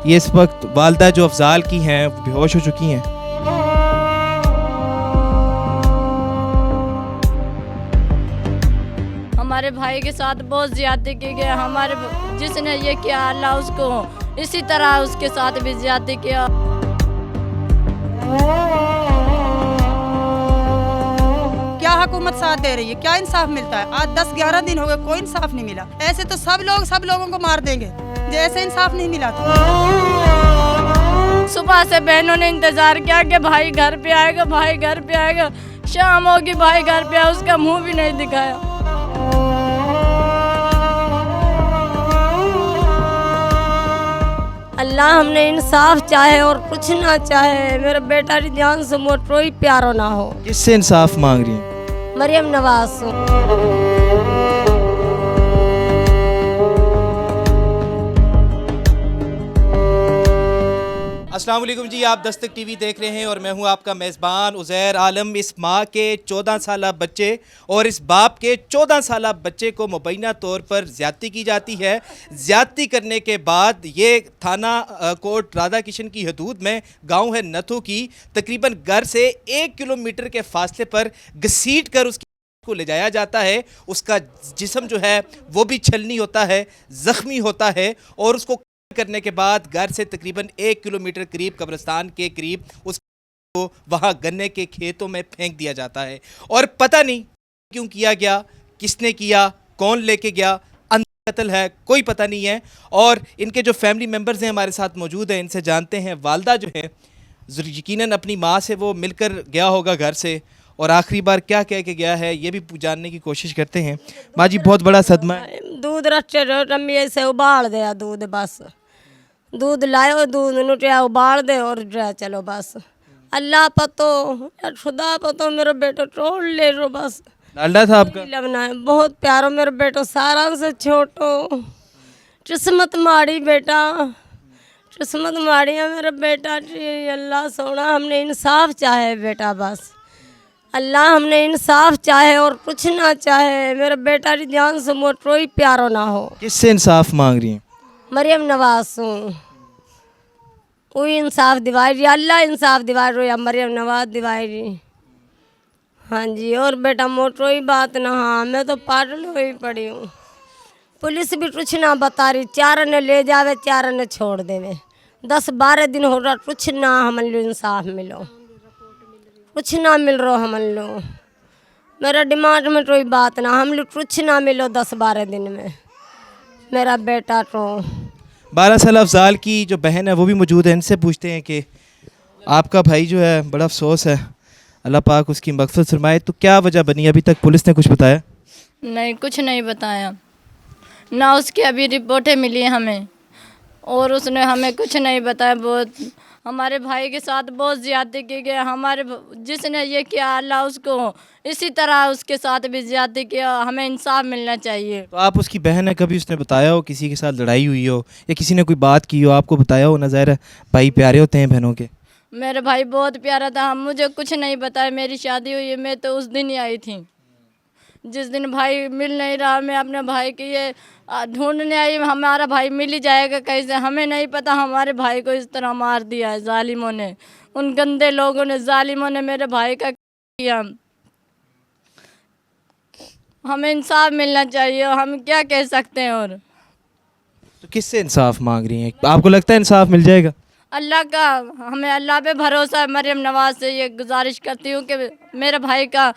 ये इस वक्त वालदा जो अफजाल की हैं वो बेहोश हो चुकी हैं। हमारे भाई के साथ बहुत ज्यादती की गई। हमारे जिसने ये किया अल्लाह उसको इसी तरह उसके साथ भी ज्यादती किया। क्या हुकूमत साथ दे रही है? क्या इंसाफ मिलता है? आज 10-11 दिन हो गए, कोई इंसाफ नहीं मिला। ऐसे तो सब लोगों को मार देंगे, जैसे इंसाफ नहीं मिला तो। सुबह से बहनों ने इंतजार किया कि भाई घर पे आएगा, भाई घर पे आएगा। शाम होगी, भाई घर पे आया, उसका मुंह भी नहीं दिखाया। अल्लाह हमने इंसाफ चाहे और कुछ ना चाहे, मेरा बेटा की जान से मोटरो ही प्यारो ना हो। किससे इंसाफ मांग रही हैं? मरियम नवाज से। अस्सलाम वालेकुम जी, आप दस्तक टीवी देख रहे हैं और मैं हूं आपका मेज़बान उज़ैर आलम। इस माँ के 14 साला बच्चे और इस बाप के 14 साला बच्चे को मुबैना तौर पर ज़्यादती की जाती है। ज़्यादती करने के बाद ये थाना कोट राधा किशन की हदूद में गांव है नथू की तकरीबन घर से 1 किलोमीटर के फासले पर घसीट कर उसकी को ले जाया जाता है। उसका जिस्म जो है वो भी छलनी होता है, ज़ख्मी होता है और उसको करने के बाद घर से तकरीबन 1 किलोमीटर करीब कब्रिस्तान के करीब उसको वहाँ गन्ने के खेतों में फेंक दिया जाता है। और पता नहीं क्यों किया गया, किसने किया, कौन लेके गया, कत्ल है, कोई पता नहीं है। और इनके जो फैमिली मेम्बर्स हैं हमारे साथ मौजूद हैं, इनसे जानते हैं। वालदा जो है यकीनन अपनी माँ से वो मिलकर गया होगा घर से, और आखिरी बार क्या कह के गया है ये भी जानने की कोशिश करते हैं। माँ जी, बहुत बड़ा सदमा है। दूध रचे रमी से उबाल दिया, दूध बस दूध लाओ, दूध नुटिया उबाल दे और चलो बस। अल्लाह पतो खुदा पतो, मेरा बेटा टोल ले रो बस। लाडला था आपका? लगना है बहुत प्यारो मेरा बेटा, सारा से छोटो। किस्मत माड़ी बेटा, किस्मत माड़ी है मेरा बेटा जी। अल्लाह सोना हमने इंसाफ चाहे बेटा, बस अल्लाह हमने इंसाफ चाहे और कुछ ना चाहे, मेरा बेटा की जान से मोटरो ही प्यारो ना हो। किससे इंसाफ मांग रही हैं? मरियम नवाज से। वही इंसाफ दिवाई रही, अल्लाह इंसाफ दिवाई रही या मरियम नवाज दिवाई रही। हाँ जी, और बेटा मोटरो ही बात ना। हाँ, मैं तो पागल हुई पड़ी हूँ। पुलिस भी कुछ ना बता रही, 4 ने ले जावे, 4 ने छोड़ देवे। 10-12 दिन हो रहा, कुछ ना हमन लो इंसाफ मिलो, कुछ ना मिल रहा हमन लो। मेरा दिमाग में कोई बात ना, हम लोग कुछ ना मिलो 10-12 दिन में। मेरा बेटा तो 12 साल अफजाल की जो बहन है वो भी मौजूद है। इनसे पूछते हैं कि आपका भाई जो है, बड़ा अफसोस है, अल्लाह पाक उसकी मग़फ़िरत फरमाए, तो क्या वजह बनी? अभी तक पुलिस ने कुछ बताया? नहीं, कुछ नहीं बताया ना। उसकी अभी रिपोर्टें मिली हमें और उसने हमें कुछ नहीं बताया। बहुत हमारे भाई के साथ बहुत ज़्यादती की गई। हमारे जिसने ये किया अल्लाह उसको इसी तरह उसके साथ भी ज़्यादती किया। हमें इंसाफ मिलना चाहिए। तो आप उसकी बहन है, कभी उसने बताया हो किसी के साथ लड़ाई हुई हो या किसी ने कोई बात की हो, आपको बताया हो? नज़ाहिर है भाई प्यारे होते हैं बहनों के। मेरा भाई बहुत प्यारा था, मुझे कुछ नहीं बताया। मेरी शादी हुई है, मैं तो उस दिन ही आई थी जिस दिन भाई मिल नहीं रहा। मैं अपने भाई के ये ढूंढने आई, हमारा भाई मिल ही जाएगा कैसे। हमें नहीं पता हमारे भाई को इस तरह मार दिया है जालिमों ने, उन गंदे लोगों ने, जालिमों ने मेरे भाई का किया। हमें इंसाफ मिलना चाहिए, हम क्या कह सकते हैं। और तो किससे इंसाफ मांग रही हैं? आपको लगता है इंसाफ मिल जाएगा? अल्लाह का, हमें अल्लाह पे भरोसा है। मरियम नवाज से ये गुजारिश करती हूँ कि मेरे भाई का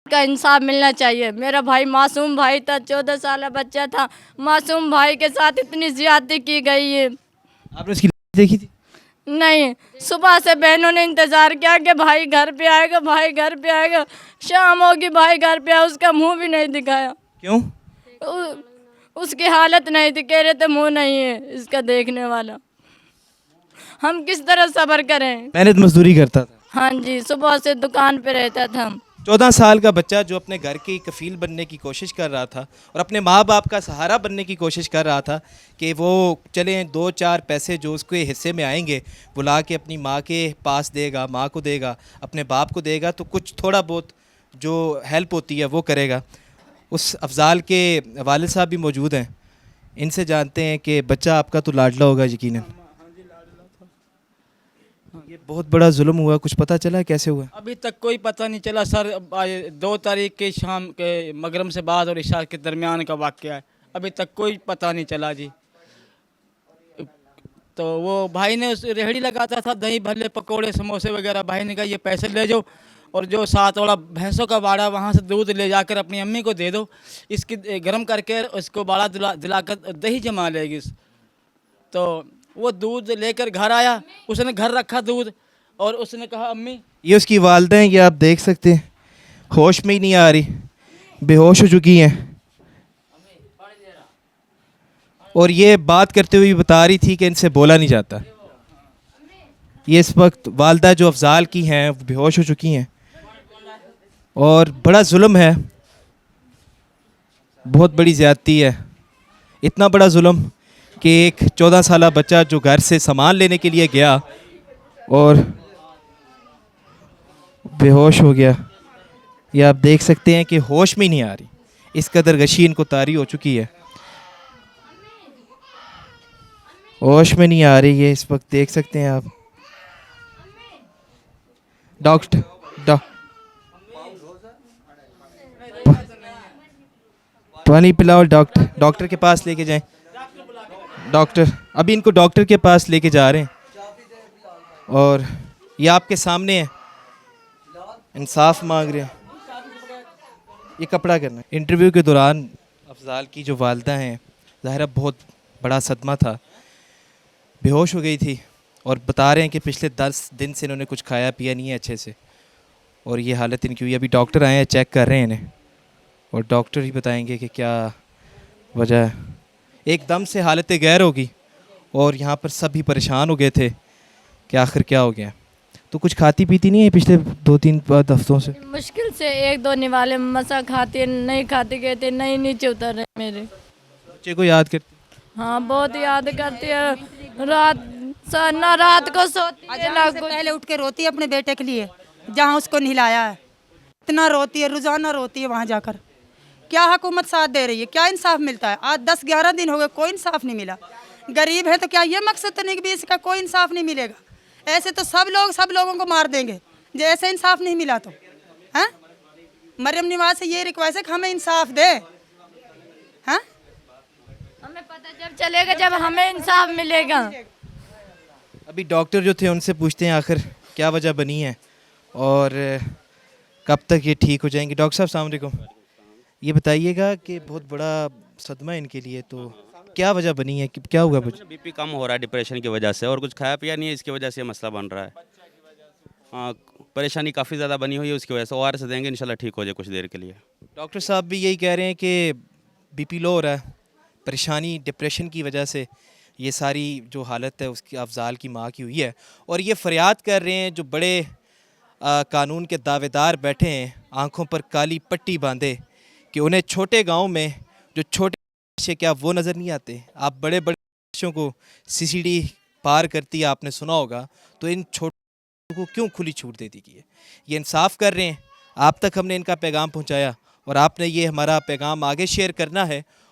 इंसाफ मिलना चाहिए। मेरा भाई मासूम भाई था, 14 साल बच्चा था। मासूम भाई के साथ इतनी ज्यादती की गई है। आपने उसकी देखी थी? नहीं, सुबह से बहनों ने इंतजार किया कि भाई घर पे आएगा, भाई घर पे आएगा। शाम होगी, भाई घर पे आया, उसका मुंह भी नहीं दिखाया। क्यों? उसकी हालत नहीं थी, कह रहे थे मुंह नहीं है इसका देखने वाला। हम किस तरह सब्र करें? मेहनत मजदूरी करता था। हाँ जी, सुबह से दुकान पे रहता था। 14 साल का बच्चा जो अपने घर की कफ़ील बनने की कोशिश कर रहा था और अपने माँ बाप का सहारा बनने की कोशिश कर रहा था कि वो चलें 2-4 पैसे जो उसके हिस्से में आएंगे वो ला के अपनी माँ के पास देगा, माँ को देगा, अपने बाप को देगा, तो कुछ थोड़ा बहुत जो हेल्प होती है वो करेगा। उस अफजाल के वालिद साहब भी मौजूद हैं, इनसे जानते हैं कि बच्चा आपका तो लाडला होगा यकीनन। ये बहुत बड़ा जुल्म हुआ, कुछ पता चला कैसे हुआ? अभी तक कोई पता नहीं चला सर। आज 2 तारीख के शाम के मगरिब से बाद और इशा के दरमियान का वाक़या है, अभी तक कोई पता नहीं चला जी। तो वो भाई ने उस रेहड़ी लगाता था, दही भल्ले पकोड़े समोसे वगैरह, भाई ने कहा ये पैसे ले जाओ और जो 7 वाला भैंसों का बाड़ा वहाँ से दूध ले जाकर अपनी अम्मी को दे दो, इसकी गर्म करके उसको बाड़ा दिलाकर दही जमा लेगी। तो वो दूध लेकर घर आया, उसने घर रखा दूध और उसने कहा अम्मी, ये उसकी वालदा हैं, ये आप देख सकते हैं, होश में ही नहीं आ रही, बेहोश हो चुकी हैं। और ये बात करते हुए बता रही थी कि इनसे बोला नहीं जाता। ये इस वक्त वालदा जो अफजाल की हैं वो बेहोश हो चुकी हैं और बड़ा जुल्म है, बहुत बड़ी ज़्यादती है। इतना बड़ा जुल्म कि एक 14 साला बच्चा जो घर से सामान लेने के लिए गया और बेहोश हो गया। ये आप देख सकते हैं कि होश में ही नहीं आ रही, इस कदर गशी इनको तारी हो चुकी है, होश में नहीं आ रही है इस वक्त, देख सकते हैं आप। डॉक्टर पानी पिलाओ, डॉक्टर के पास लेके जाएं। डॉक्टर, अभी इनको डॉक्टर के पास लेके जा रहे हैं और ये आपके सामने है, इंसाफ मांग रहे हैं। ये कपड़ा करना। इंटरव्यू के दौरान अफजाल की जो वालदा हैं, ज़ाहिर बहुत बड़ा सदमा था, बेहोश हो गई थी और बता रहे हैं कि पिछले 10 दिन से इन्होंने कुछ खाया पिया नहीं है अच्छे से और ये हालत इनकी हुई। अभी डॉक्टर आए हैं, चेक कर रहे हैं इन्हें और डॉक्टर ही बताएंगे कि क्या वजह है। एकदम से हालत गैर होगी और यहाँ पर सभी परेशान हो गए थे कि आखिर क्या हो गया। तो कुछ खाती पीती नहीं है पिछले 2-3 हफ्तों से? मुश्किल से 1-2 निवाले मसा खाते, नहीं खाते गए थे, नहीं नीचे उतर रहे मेरे। बच्चे को याद करते? हाँ बहुत याद करती है, ना रात को सोती है ना अजान से कुछ। पहले उठ के रोती है अपने बेटे के लिए, जहाँ उसको नहलाया है, इतना रोती है, रोजाना रोती है वहाँ जाकर। क्या हुकूमत साथ दे रही है, क्या इंसाफ मिलता है? आज 10-11 दिन हो गए, कोई इंसाफ नहीं मिला। गरीब है तो क्या ये मकसद तो नहीं कि भी इसका कोई इंसाफ नहीं मिलेगा? ऐसे तो सब लोगों को मार देंगे जो ऐसे इंसाफ नहीं मिला तो। हैं? मरियम नवाज से ये रिक्वेस्ट है कि हमें इंसाफ दे। हैं? हमें पता जब चलेगा जब हमें इंसाफ मिलेगा। अभी डॉक्टर जो थे उनसे पूछते हैं आखिर क्या वजह बनी है और कब तक ये ठीक हो जाएंगे। डॉक्टर साहब अस्सलाम वालेकुम, ये बताइएगा कि बहुत बड़ा सदमा है इनके लिए, तो क्या वजह बनी है कि क्या हुआ? कुछ बीपी कम हो रहा है डिप्रेशन की वजह से और कुछ खाया पिया नहीं है, इसकी वजह से ये मसला बन रहा है। हाँ, परेशानी काफ़ी ज़्यादा बनी हुई है, उसकी वजह से ORS देंगे, इंशाल्लाह ठीक हो जाए कुछ देर के लिए। डॉक्टर साहब भी यही कह रहे हैं कि बीपी लो हो रहा है, परेशानी डिप्रेशन की वजह से ये सारी जो हालत है उसकी अफजाल की माँ की हुई है और ये फरियाद कर रहे हैं। जो बड़े कानून के दावेदार बैठे हैं आंखों पर काली पट्टी बांधे कि उन्हें छोटे गांव में जो छोटे नशे क्या वो नज़र नहीं आते? आप बड़े बड़े नशों को CCD पार करती है, आपने सुना होगा, तो इन छोटों को क्यों खुली छूट दे दी गई है? ये इंसाफ कर रहे हैं, आप तक हमने इनका पैगाम पहुंचाया और आपने ये हमारा पैगाम आगे शेयर करना है